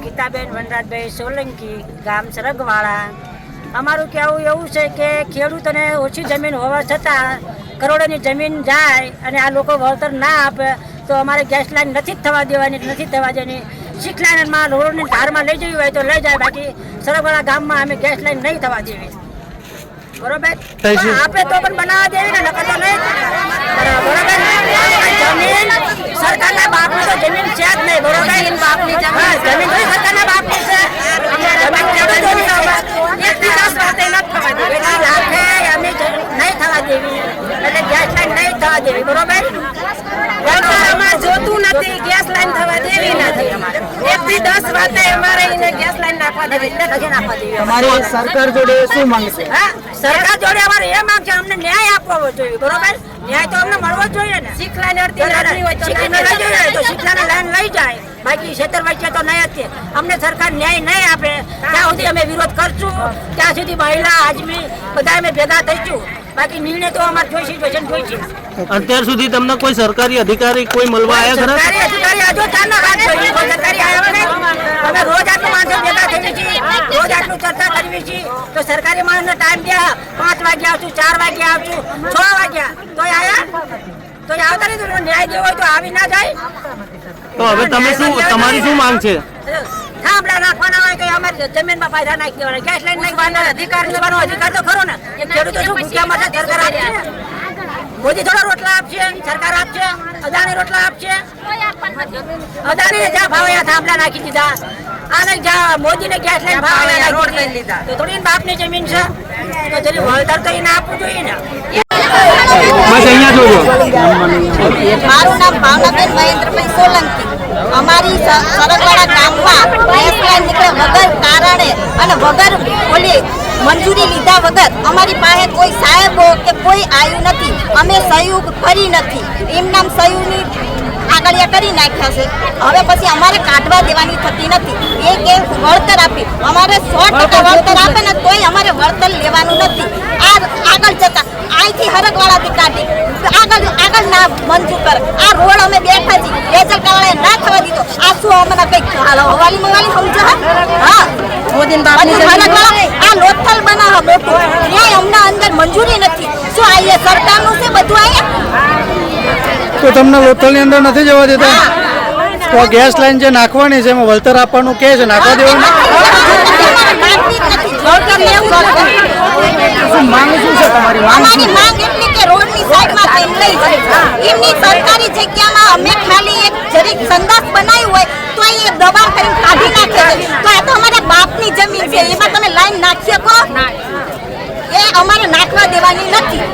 ગીતાબેન વનરાજભાઈ સોલંકી, ગામ સરગવાળા. અમારું કહેવું એવું છે કે ખેડૂતોને ઓછી જમીન હોવા છતાં કરોડોની જમીન જાય અને આ લોકો વળતર ના આપે તો અમારે ગેસ લાઈન નથી થવા દેવાની. શીખ લાઈનમાં રોડની ધારમાં લઈ જવી હોય તો લઈ જાય, બાકી સરગવાળા ગામમાં અમે ગેસ લાઈન નહીં થવા દેવી. બરોબર, આપે તો પણ બનાવવા દેવી ને, નકર તો નહીં. બરોબર, જમીન સરકારના બાપની તો જમીન છે જ નહીં. બરોબર, જમીન તો સરકારના બાપની છે. નહીં થવા દેવી એટલે ગેસ લાઈન નહીં થવા દેવી. બરોબર, જોતું નથી, ગેસ લાઈન થવા દેવી નથી. 1 થી 10 વાતે અમારે એને ગેસ લાઈન નાખવા દેવી. તમારી સરકાર જોડે શું માંગશે? સરકાર જોડે અમારે એ માંગ છે, અમને ન્યાય આપવો જોઈએ. બરોબર, ન્યાય તો અમને મળવો જોઈએ ને. શીખ લાઈન અડધી રાખવી હોય તો શીખ લાઈન લઈ જાય, બાકી ખેતર વચ્ચે તો નહીં જ. અમને સરકાર ન્યાય નહીં આપે ત્યાં સુધી અમે વિરોધ કરશું. ત્યાં સુધી મહિલા આદમી બધા અમે ભેગા થઈશું. બાકી નિર્ણય તો અમારે જોઈશે. અત્યાર સુધી તમને કોઈ સરકારી અધિકારી કોઈ મળવા આવ્યા ખરા? સરકારી અધિકારી હજુ ચારના વાત જોઈએ. કોઈ સરકારી આવ્યા નહીં. અમે રોજ આટલું માણસો ભેગા થઈએ છીએ, રોજ આટલું ચર્ચા કરવી છીએ. તો સરકારી માણસનો ટાઈમ દ્યા, 5 વાગે આવશું, 4 વાગે આવશું, 6 વાગ્યા તોય આવ્યા તો આવતા નહીં. ન્યાય દેવો હોય તો આવી ના જાય. તો હવે તમે તમારી શું માંગ છે? થાંભલા નાખવાના હોય કે અમારી જમીનમાં ફાયદા નાખી દેવાના, ગેસ લાઈન નાખવાના અધિકાર લેવાનો અધિકાર તો ખરો ને. એ ખેડૂતો શું ભૂખ્યા માટે સરકાર આપશે? મોદી થોડા રોટલા આપશે, સરકાર આપશે? અદાણી રોટલા આપશે? અદાણીને જ્યાં ભાવે થાંભલા નાખી દીધા, આને જ્યાં મોદીને ગેસ લાઈન ભાવે રોડ લઈ લીધા. તો થોડી બાપની જમીન છે તો જરી વળતર તો એને આપવું જોઈએ ને. બસ અહીંયા જોજો. મારું નામ ભાવનાબેન મહેન્દ્રભાઈ સોલંકી. અમારી સરગવાડા ગામમાં ગેસ લાઈન નીકળે વગર કારણે અને વગર ઓલી મંજૂરી લીધા વગર અમારી પાસે કોઈ સાહેબો કે કોઈ આવ્યું નથી. અમે સહયોગ કરી નથી, એમનામ સહયોગની આગળિયા કરી નાખ્યા છે. હવે પછી અમારે કાઢવા દેવાની થતી નથી. એ કે વળતર આપી અમારે 100% વળતર આપે ને તોય અમારે વળતર લેવાનું નથી. આ આગળ જતા અહીંથી હરગવાળાથી કાઢી આગળ ના મંજૂર કરે. આ રોડ અમે બેઠા છીએ, રેજલકાવાળાએ ના થવા દીધો. આ શું અમને કંઈક હવાલી મવાલી સમજો? હા, આ લોથલ બનાવો મોટું, ત્યાં અમને અંદર મંજૂરી નથી. શું આ સરકારનું છે બધું? અહીંયા તો તમને લોથલની અંદર નથી જવા દેતા? તો ગેસ લાઈન જે નાખવાની છે એમાં વળતર આપવાનું કે છે, નાખવા દેવાનું? માંગ શું છે તમારી? અમારી માંગ એટલી કે રોડની સાઈડમાં લઈ જાય. એમની સરકારી જગ્યામાં અમે ખાલી એક જરીક સંદાસ બનાવ્યું હોય તો એ દબાણ કરીને કાઢી નાખે છે. તો આ તો અમારા બાપની જમીન છે, એમાં તમે લાઈન નાખી શકો? એ અમારે નાખવા દેવાની નથી.